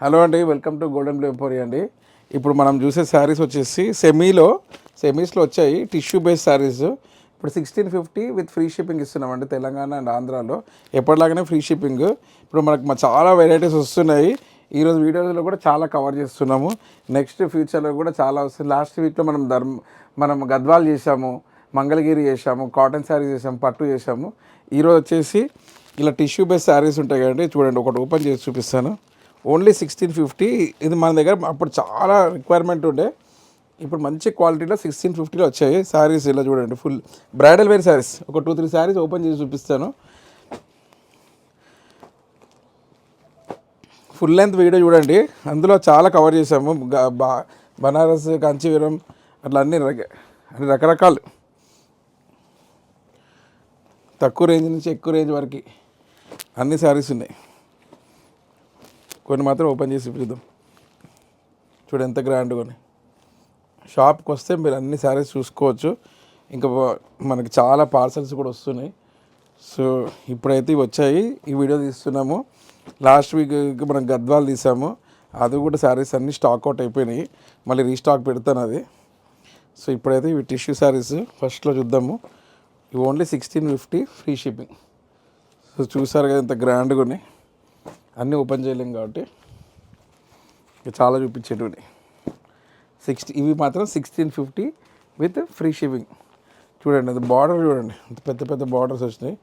Hello అండి, welcome to golden blue emporium అండి. ఇప్పుడు మనం చూసే శారీస్ వచ్చేసి సెమీస్లో వచ్చాయి టిష్యూ బేస్ శారీస్. ఇప్పుడు 1650 విత్ ఫ్రీ షిప్పింగ్ ఇస్తున్నామండి తెలంగాణ అండ్ ఆంధ్రాలో. ఎప్పటిలాగానే ఫ్రీ షిప్పింగ్. ఇప్పుడు మనకు చాలా వెరైటీస్ వస్తున్నాయి. ఈరోజు వీడియోలో కూడా చాలా కవర్ చేస్తున్నాము. నెక్స్ట్ ఫ్యూచర్లో కూడా చాలా వస్తుంది. లాస్ట్ వీక్లో మనం గద్వాల్ చేసాము, మంగళగిరి చేసాము, కాటన్ శారీ చేసాము, పట్టు చేసాము. ఈరోజు వచ్చేసి ఇలా టిష్యూ బేస్ శారీస్ ఉంటాయి కదండి. చూడండి, ఒకటి ఓపెన్ చేసి చూపిస్తాను. ఓన్లీ 1650. ఇది మన దగ్గర అప్పుడు చాలా రిక్వైర్మెంట్ ఉండే. ఇప్పుడు మంచి క్వాలిటీలో 1650లో వచ్చాయి శారీస్. ఇలా చూడండి, ఫుల్ బ్రైడల్ వేర్ శారీస్. ఒక 2-3 శారీస్ ఓపెన్ చేసి చూపిస్తాను. ఫుల్ లెంత్ వీడియో చూడండి, అందులో చాలా కవర్ చేసాము. బనారస్, కాంచీవరం అట్లా అన్ని రకరకాలు, తక్కువ రేంజ్ నుంచి ఎక్కువ రేంజ్ వరకు అన్ని శారీస్ ఉన్నాయి. కొన్ని మాత్రం ఓపెన్ చేసి చూద్దాం. చూడు ఎంత గ్రాండ్గా ఉన్నాయి. షాప్కి వస్తే మీరు అన్ని శారీస్ చూసుకోవచ్చు. ఇంకా మనకి చాలా పార్సల్స్ కూడా వస్తున్నాయి. సో ఇప్పుడైతే ఇవి వచ్చాయి, ఈ వీడియో తీస్తున్నాము. లాస్ట్ వీక్ మనం గద్వాల్ తీసాము, అది కూడా శారీస్ అన్నీ స్టాక్ అవుట్ అయిపోయినాయి. మళ్ళీ రీస్టాక్ పెడతాను అది. సో ఇప్పుడైతే ఇవి టిష్యూ శారీస్ ఫస్ట్లో చూద్దాము. ఇవి ఓన్లీ 1650 ఫ్రీ షిప్పింగ్. సో చూసారు కదా ఎంత గ్రాండ్గా ఉన్నాయి. అన్నీ ఓపెన్ చేయలేం కాబట్టి చాలా చూపించేటివి. ఇవి మాత్రం 1650 విత్ ఫ్రీ షిప్పింగ్. చూడండి, అది బార్డర్ చూడండి, అంత పెద్ద పెద్ద బార్డర్స్ వచ్చినాయి.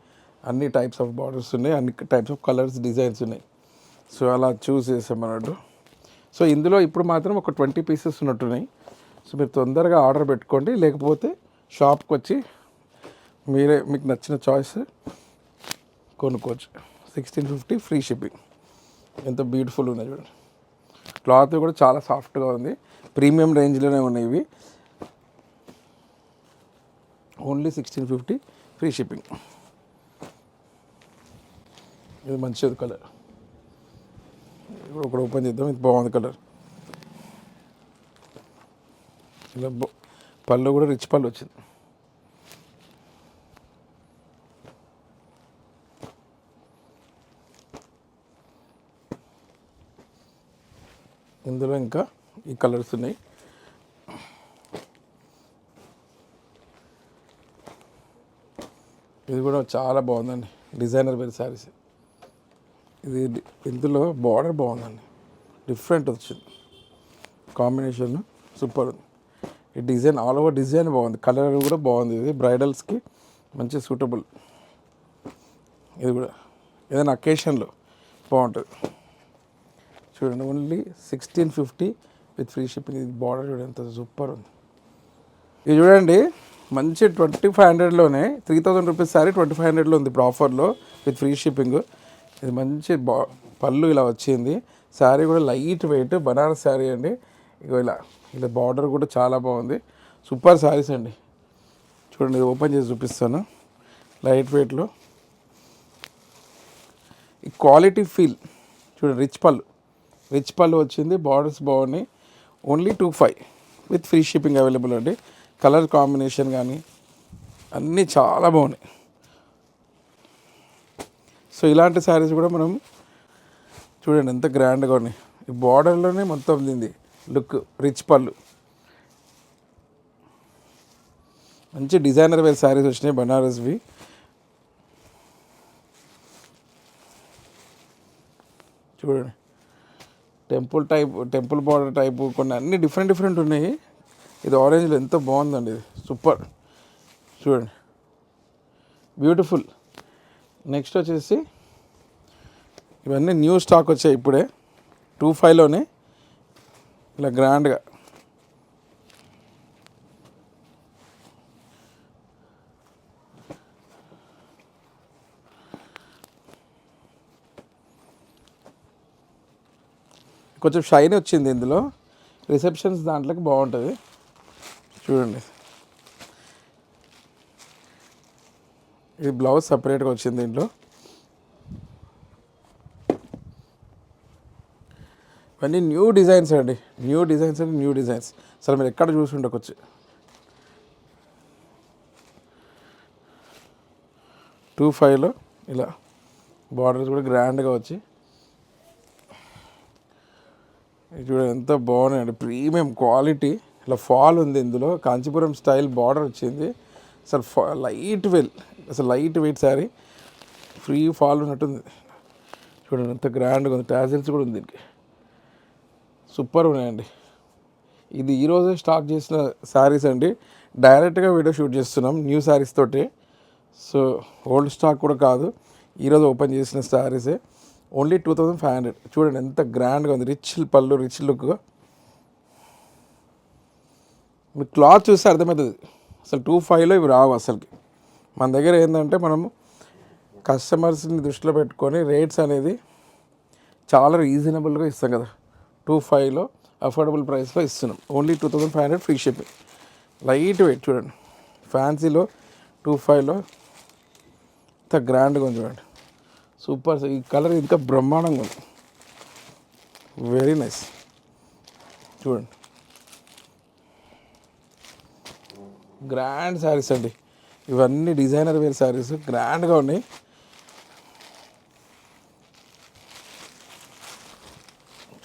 అన్ని టైప్స్ ఆఫ్ బార్డర్స్ ఉన్నాయి, అన్ని టైప్స్ ఆఫ్ కలర్స్, డిజైన్స్ ఉన్నాయి. సో అలా చూస్ చేసాం అన్నట్టు. సో ఇందులో ఇప్పుడు మాత్రం ఒక 20 పీసెస్ ఉన్నట్టున్నాయి. సో మీరు తొందరగా ఆర్డర్ పెట్టుకోండి, లేకపోతే షాప్కి వచ్చి మీకు నచ్చిన చాయిస్ కొనుక్కోవచ్చు. 1650 ఫ్రీ షిప్పింగ్. ఎంత బ్యూటిఫుల్ ఉన్నాయి చూడండి. క్లాత్ కూడా చాలా సాఫ్ట్గా ఉంది. ప్రీమియం రేంజ్లోనే ఉన్నాయి ఇవి. Only 1650 free shipping. ఇది మంచిది కలర్. ఇప్పుడు ఒకటి ఓపెన్ చేద్దాం. ఇది బాగుంది కలర్. ఇలా పళ్ళు కూడా రిచ్ పళ్ళు వచ్చింది. ఇందులో ఇంకా ఈ కలర్స్ ఉన్నాయి. ఇది కూడా చాలా బాగుందండి, డిజైనర్ వేర్ శారీస్. ఇది ఇందులో బార్డర్ బాగుందండి, డిఫరెంట్ వచ్చింది కాంబినేషన్, సూపర్ ఉంది. ఈ డిజైన్ ఆల్ ఓవర్ డిజైన్ బాగుంది, కలర్ కూడా బాగుంది. ఇది బ్రైడల్స్కి మంచి సూటబుల్. ఇది కూడా ఏదైనా అకేషన్లో బాగుంటుంది. చూడండి, ఓన్లీ 1650 విత్ ఫ్రీ షిప్పింగ్. ఇది బార్డర్ చూడండి ఎంత సూపర్ ఉంది. ఇది చూడండి, మంచి 2500లోనే 3000 రూపీస్ శారీ 2500లో ఉంది ఇప్పుడు ఆఫర్లో విత్ ఫ్రీ షిప్పింగ్. ఇది మంచి పళ్ళు ఇలా వచ్చింది. శారీ కూడా లైట్ వెయిట్ బనారస్ శారీ అండి. ఇక ఇలా బార్డర్ కూడా చాలా బాగుంది. సూపర్ శారీస్ అండి. చూడండి, ఇది ఓపెన్ చేసి చూపిస్తాను. లైట్ వెయిట్లో ఈ క్వాలిటీ ఫీల్ చూడండి. రిచ్ పళ్ళు వచ్చింది, బార్డర్స్ బాగున్నాయి. Only 25 with free shipping available అండి. కలర్ కాంబినేషన్ కానీ అన్నీ చాలా బాగున్నాయి. సో ఇలాంటి శారీస్ కూడా మనం చూడండి ఎంత గ్రాండ్గా ఉన్నాయి. ఈ బార్డర్లోనే మొత్తం దీంది లుక్. రిచ్ పళ్ళు, మంచి డిజైనర్ వేర్ శారీస్ వచ్చినాయి బనారస్వి. చూడండి, టెంపుల్ బార్డర్ టైపు కొన్ని అన్ని డిఫరెంట్ ఉన్నాయి. ఇది ఆరెంజ్లో ఎంత బాగుందండి, ఇది సూపర్. చూడండి, బ్యూటిఫుల్. నెక్స్ట్ వచ్చేసి ఇవన్నీ న్యూ స్టాక్ వచ్చాయి ఇప్పుడే 25లోనే ఇలా గ్రాండ్గా. కొంచెం షైన్ వచ్చింది ఇందులో, రిసెప్షన్స్ దాంట్లోకి బాగుంటుంది. చూడండి, ఇది బ్లౌజ్ సపరేట్గా వచ్చింది దీంట్లో. ఇవన్నీ న్యూ డిజైన్స్ అండి, న్యూ డిజైన్స్. అసలు మీరు ఎక్కడ చూసి ఉండకొచ్చు. 25లో ఇలా బార్డర్స్ కూడా గ్రాండ్గా వచ్చి ఇది చూడండి ఎంత బాగున్నాయండి, ప్రీమియం క్వాలిటీ. ఇలా ఫాల్ ఉంది ఇందులో, కాంచీపురం స్టైల్ బార్డర్ వచ్చింది. అసలు లైట్ వెయిట్, అసలు light weight sari, free fall ఉన్నట్టుంది. చూడండి ఎంత గ్రాండ్గా ఉంది, టాజిల్స్ కూడా ఉంది దీనికి, సూపర్ ఉన్నాయండి. ఇది ఈరోజే స్టాక్ చేసిన శారీస్ అండి, డైరెక్ట్గా వీడియో షూట్ చేస్తున్నాం న్యూ శారీస్ తోటి. సో ఓల్డ్ స్టాక్ కూడా కాదు, ఈరోజు ఓపెన్ చేసిన శారీసే. ఓన్లీ 2500. చూడండి ఎంత గ్రాండ్గా ఉంది, రిచ్ పళ్ళు, రిచ్ లుక్. మీకు క్లాత్ చూస్తే అర్థమవుతుంది, అసలు 25లో ఇవి రావు అసలుకి. మన దగ్గర ఏంటంటే మనము కస్టమర్స్ని దృష్టిలో పెట్టుకొని రేట్స్ అనేది చాలా రీజనబుల్గా ఇస్తాం కదా. 25లో అఫోర్డబుల్ ప్రైస్లో ఇస్తున్నాం. Only 2500 free shipping. Light weight చూడండి, ఫ్యాన్సీలో 25లో ఇంత గ్రాండ్గా ఉంది చూడండి, సూపర్. ఈ కలర్ ఇంకా బ్రహ్మాండంగా ఉంది, వెరీ నైస్. చూడండి గ్రాండ్ శారీస్ అండి, ఇవన్నీ డిజైనర్ వేర్ శారీస్, గ్రాండ్గా ఉన్నాయి.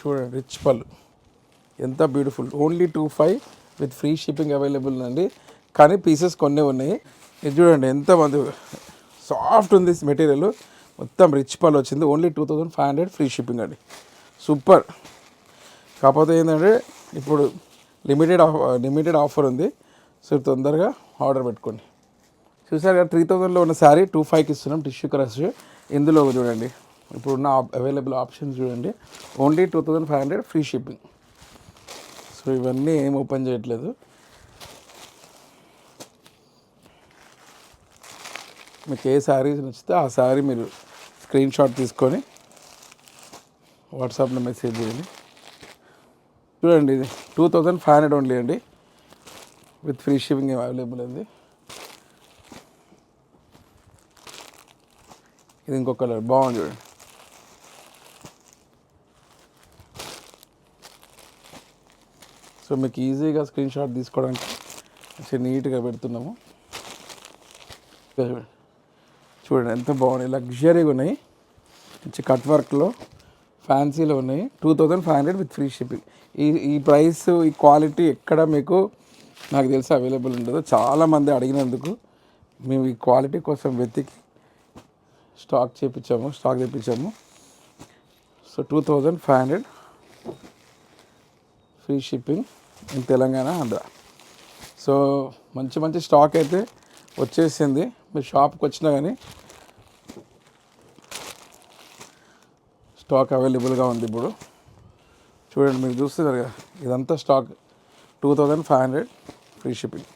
చూడండి రిచ్ పళ్ళు ఎంత beautiful. Only 25 with free shipping available అండి, కానీ పీసెస్ కొన్ని ఉన్నాయి. ఇది చూడండి ఎంత మంది సాఫ్ట్ ఉంది మెటీరియల్, మొత్తం రిచ్ పళ్ళు వచ్చింది. ఓన్లీ 2500 ఫ్రీ షిప్పింగ్ అండి, సూపర్. కాకపోతే ఏంటంటే ఇప్పుడు లిమిటెడ్ ఆఫర్ ఉంది, సో తొందరగా ఆర్డర్ పెట్టుకోండి. చూసారు కదా 3000లో ఉన్న శారీ 25కి ఇస్తున్నాం, టిష్యూ క్రష్. ఇందులో చూడండి ఇప్పుడున్న అవైలబుల్ ఆప్షన్స్ చూడండి, ఓన్లీ 2500 ఫ్రీ షిప్పింగ్. సో ఇవన్నీ ఏం ఓపెన్ చేయట్లేదు. మీకు ఏ శారీస్ నచ్చితే ఆ శారీ మీరు స్క్రీన్ షాట్ తీసుకొని వాట్సాప్లో మెసేజ్ చేయండి. చూడండి ఇది 2500 ఓన్లీ అండి, విత్ ఫ్రీ షిప్పింగ్ అవైలబుల్ ఉంది. ఇది ఇంకో కలర్ బాగుంది చూడండి. సో మీకు ఈజీగా స్క్రీన్ షాట్ తీసుకోవడానికి మంచిగా నీట్గా పెడుతున్నాము. చూడండి ఎంత బాగున్నాయి, లగ్జరీగా ఉన్నాయి, మంచి కట్ వర్క్లో ఫ్యాన్సీలో ఉన్నాయి. 2500 విత్ ఫ్రీ షిప్పింగ్. ఈ ప్రైస్, ఈ క్వాలిటీ ఎక్కడ మీకు నాకు తెలిసి అవైలబుల్ ఉండదు. చాలామంది అడిగినందుకు మేము ఈ క్వాలిటీ కోసం వెతికి స్టాక్ తెప్పించాము. So 2500 free shipping in Telangana, Andhra. So మంచి స్టాక్ అయితే వచ్చేసింది. మీరు షాప్కి వచ్చినా కానీ స్టాక్ అవైలబుల్గా ఉంది ఇప్పుడు. చూడండి మీరు చూస్తున్నారు కదా, ఇదంతా స్టాక్ 2500 ఫ్రీ షిప్పింగ్.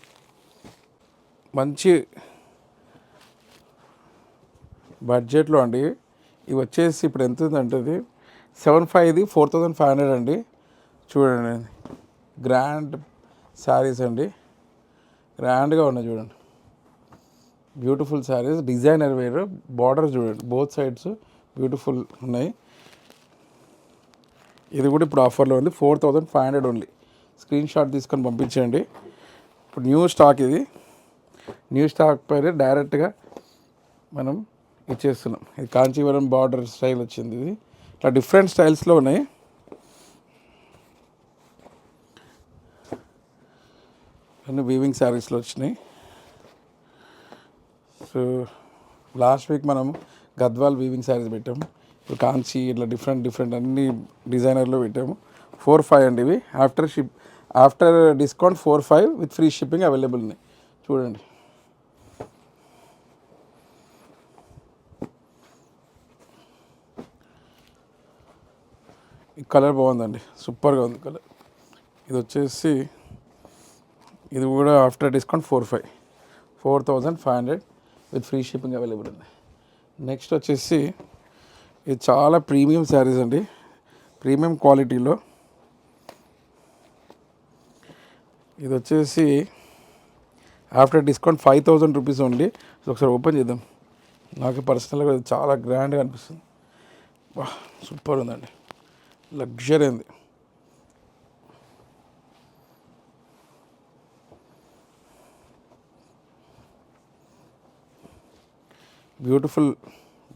మంచి బడ్జెట్లో అండి. ఇవి వచ్చేసి ఇప్పుడు ఎంత ఉందంటే ఇది 75, 4500 అండి. చూడండి గ్రాండ్ శారీస్ అండి, గ్రాండ్గా ఉన్నాయి చూడండి, beautiful saris, designer wear. Border చూడండి బోత్ సైడ్స్ బ్యూటిఫుల్ ఉన్నాయి. ఇది కూడా ఇప్పుడు ఆఫర్లో ఉంది, 4500 ఓన్లీ. స్క్రీన్ షాట్ తీసుకొని పంపించండి. ఇప్పుడు న్యూ స్టాక్, ఇది న్యూ స్టాక్ పైన డైరెక్ట్గా మనం ఇచ్చేస్తున్నాం. ఇది కాంచీవరం బార్డర్ స్టైల్ వచ్చింది, ఇది ఇట్లా డిఫరెంట్ స్టైల్స్లో ఉన్నాయి. అన్నీ వీవింగ్ శారీస్లో వచ్చినాయి. సో లాస్ట్ వీక్ మనం గద్వాల్ వీవింగ్ శారీస్ పెట్టాము, ఇప్పుడు కాంచీ ఇట్లా డిఫరెంట్ అన్ని డిజైనర్లో పెట్టాము. 45 అండి ఇవి. After discount 45 with free shipping available ఉన్నాయి. చూడండి ఈ కలర్ బాగుందండి, సూపర్గా ఉంది కలర్. ఇది వచ్చేసి ఇది కూడా after discount 4500 with free shipping available ఉంది. నెక్స్ట్ వచ్చేసి ఇది చాలా ప్రీమియం శారీస్ అండి, ప్రీమియం క్వాలిటీలో. ఇది వచ్చేసి after discount 5000 rupees only. So ఒకసారి ఓపెన్ చేద్దాం. నాకు పర్సనల్గా చాలా గ్రాండ్గా అనిపిస్తుంది, సూపర్ ఉందండి, లగ్జరీ ఉంది.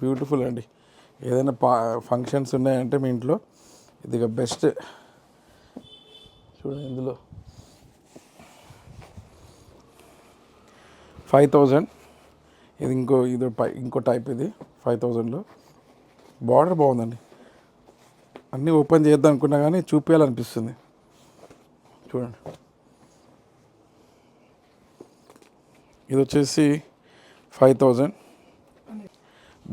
బ్యూటిఫుల్ అండి. ఏదైనా ఫంక్షన్స్ ఉన్నాయంటే మీ ఇంట్లో ఇది బెస్ట్ చూడండి ఇందులో 5000. ఇది ఇంకో టైప్, ఇది 5000లో. బార్డర్ బాగుందండి. అన్నీ ఓపెన్ చేద్దాం అనుకున్నా కానీ చూపించాలనిపిస్తుంది. చూడండి, ఇది వచ్చేసి 5000.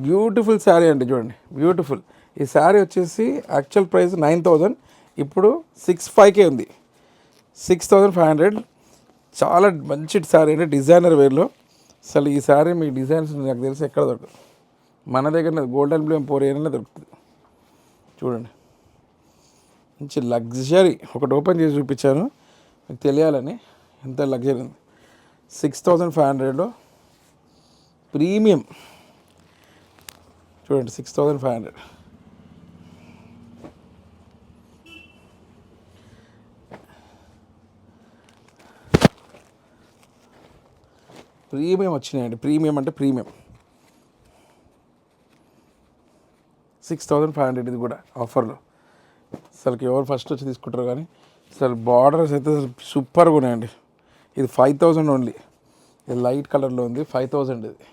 బ్యూటిఫుల్ శారీ అండి, చూడండి బ్యూటిఫుల్. ఈ శారీ వచ్చేసి యాక్చువల్ ప్రైస్ 9000, ఇప్పుడు 65K ఉంది. 6500. చాలా మంచి శారీ అండి, డిజైనర్ వేర్లో. అసలు ఈ శారీ మీ డిజైన్స్ నాకు తెలిసి ఎక్కడ దొరకదు, మన దగ్గర గోల్డెన్ బ్లూ ఎంపోరియంలోనే దొరుకుతుంది. చూడండి, మంచి లగ్జరీ. ఒకటి ఓపెన్ చేసి చూపించాను మీకు తెలియాలని, ఎంత లగ్జరీ ఉంది. 6500లో ప్రీమియం. చూడండి, 6500. ప్రీమియం వచ్చినాయండి, ప్రీమియం అంటే ప్రీమియం. 6500 ఇది కూడా ఆఫర్లో. అసలుకి ఎవరు ఫస్ట్ వచ్చి తీసుకుంటారు కానీ అసలు బార్డర్స్ అయితే సూపర్గా ఉన్నాయండి. ఇది 5000 ఓన్లీ. ఇది లైట్ కలర్లో ఉంది, 5000 ఇది.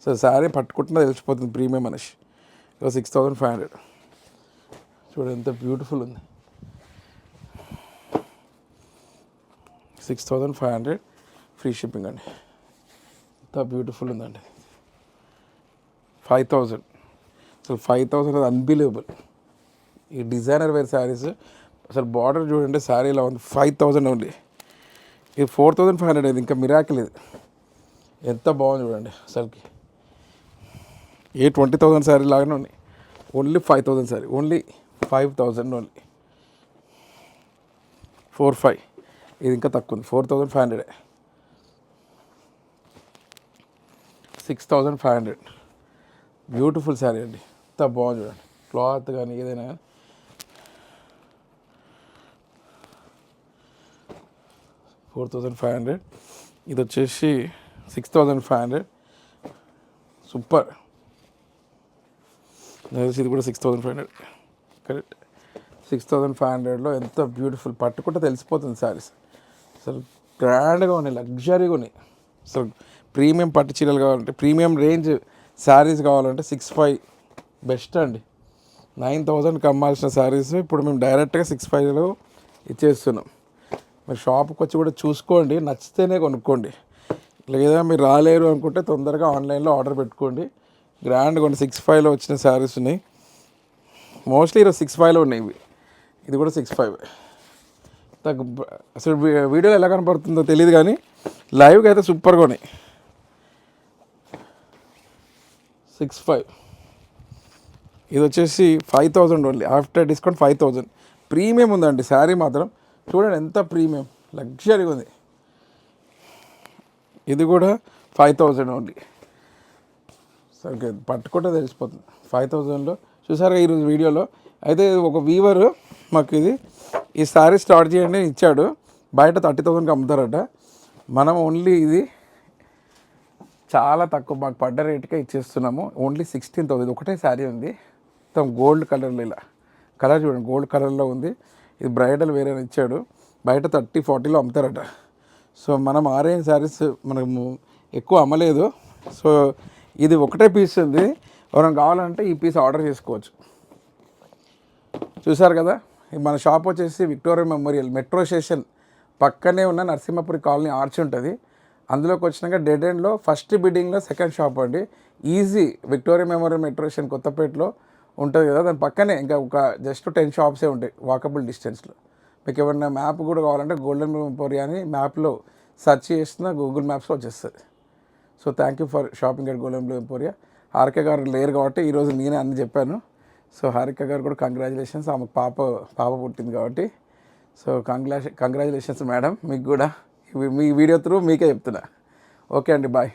సో శారీ పట్టుకుంటున్నా తెలిసిపోతుంది ప్రీమియం అనేసి. 6500. చూడండి ఎంత బ్యూటిఫుల్ ఉంది. 6500 ఫ్రీ షిప్పింగ్ అండి. ఎంత బ్యూటిఫుల్ ఉందండి. 5000. అసలు 5000 అది అన్బిలీవబుల్. ఈ డిజైనర్ వేర్ శారీస్ అసలు బార్డర్ చూడండి, శారీ ఇలా ఉంది. 5000 ఓన్లీ. ఇది 4500. ఇది ఇంకా మిరాకిల్. ఇది ఎంత బాగుంది చూడండి. అసలుకి ఏ 20,000 శారీ లాగానే ఉన్నాయి. Only 5000 sari, only 5000 only. 45. ఇది ఇంకా తక్కువ ఉంది, 4500. 6500. బ్యూటిఫుల్ శారీ అండి, ఎంత బాగుంది చూడండి. క్లాత్ కానీ ఏదైనా కానీ. 4500. ఇది వచ్చేసి 6500. సూపర్. ఇది కూడా 6500 కరెక్ట్. 6500లో ఎంత బ్యూటిఫుల్. పట్టుకుంటే తెలిసిపోతుంది శారీస్. అసలు గ్రాండ్గా ఉన్నాయి, లగ్జరీగా ఉన్నాయి. అసలు ప్రీమియం పట్టు చీరలు కావాలంటే, ప్రీమియం రేంజ్ శారీస్ కావాలంటే 65 బెస్ట్ అండి. 9000కి అమ్మాల్సిన శారీస్ ఇప్పుడు మేము డైరెక్ట్గా 65లో ఇచ్చేస్తున్నాం. మీరు షాప్కి వచ్చి కూడా చూసుకోండి, నచ్చితేనే కొనుక్కోండి. లేదా మీరు రాలేరు అనుకుంటే తొందరగా ఆన్లైన్లో ఆర్డర్ పెట్టుకోండి. గ్రాండ్గా ఉన్నాయి. 65లో వచ్చిన శారీస్ ఉన్నాయి. మోస్ట్లీ ఈరోజు 65లో ఉన్నాయి ఇవి. ఇది కూడా 65. అసలు వీడియోలో ఎలా కనపడుతుందో తెలియదు కానీ లైవ్గా అయితే సూపర్గా ఉన్నాయి. 65. ఇది వచ్చేసి 5000 ఓన్లీ. After discount 5000. ప్రీమియం ఉందండి శారీ మాత్రం. చూడండి ఎంత ప్రీమియం, లగ్జరీగా ఉంది. ఇది కూడా 5000 ఓన్లీ. సరే పట్టుకుంటే తెలిసిపోతుంది 5000లో. చూసారా ఈరోజు వీడియోలో అయితే ఒక వీవర్ మాకు ఈ శారీ స్టార్ట్ చేయండి ఇచ్చాడు. బయట 30,000కి అమ్ముతారట. మనం ఓన్లీ ఇది చాలా తక్కువ మాకు పడ్డ రేటుకే ఇచ్చేస్తున్నాము. ఓన్లీ 16,000. ఇది ఒకటే శారీ ఉంది, మొత్తం గోల్డ్ కలర్లో. ఇలా కలర్ చూడండి, గోల్డ్ కలర్లో ఉంది. ఇది బ్రైడల్ వేరే ఇచ్చాడు. బయట 30-40లో అమ్ముతారట. సో మనం ఆరేంజ్ శారీస్ మనము ఎక్కువ అమ్మలేదు. సో ఇది ఒకటే పీస్ ఉంది. ఎవరైనా కావాలంటే ఈ పీస్ ఆర్డర్ చేసుకోవచ్చు. చూసారు కదా, మన షాప్ వచ్చేసి విక్టోరియా మెమోరియల్ మెట్రో స్టేషన్ పక్కనే ఉన్న నరసింహపురి కాలనీ ఆర్చ్ ఉంటుంది. అందులోకి వచ్చినాక డెడ్ ఎండ్లో ఫస్ట్ బిల్డింగ్లో సెకండ్ షాప్ అండి. Easy. Victoria Memorial metro station కొత్తపేటలో ఉంటుంది కదా, దాని పక్కనే ఇంకా ఒక జస్ట్ 10 షాప్సే ఉంటాయి వాకబుల్ డిస్టెన్స్లో. మీకు ఏమన్నా మ్యాప్ కూడా కావాలంటే గోల్డెన్ ఎంపోరియా అని మ్యాప్లో సెర్చ్ చేసిన గూగుల్ మ్యాప్స్లో వచ్చేస్తుంది. So thank you for shopping at golden emporia. Harika గారు లేరు కాబట్టి ఈరోజు నేనే అన్ని చెప్పాను. సో హారిక గారు కూడా కంగ్రాచులేషన్స్, ఆమెకు పాప పుట్టింది కాబట్టి. సో కంగ్రాచులేషన్స్ మేడం, మీకు కూడా మీ వీడియో త్రూ మీకే చెప్తున్నా. ఓకే అండి, బాయ్.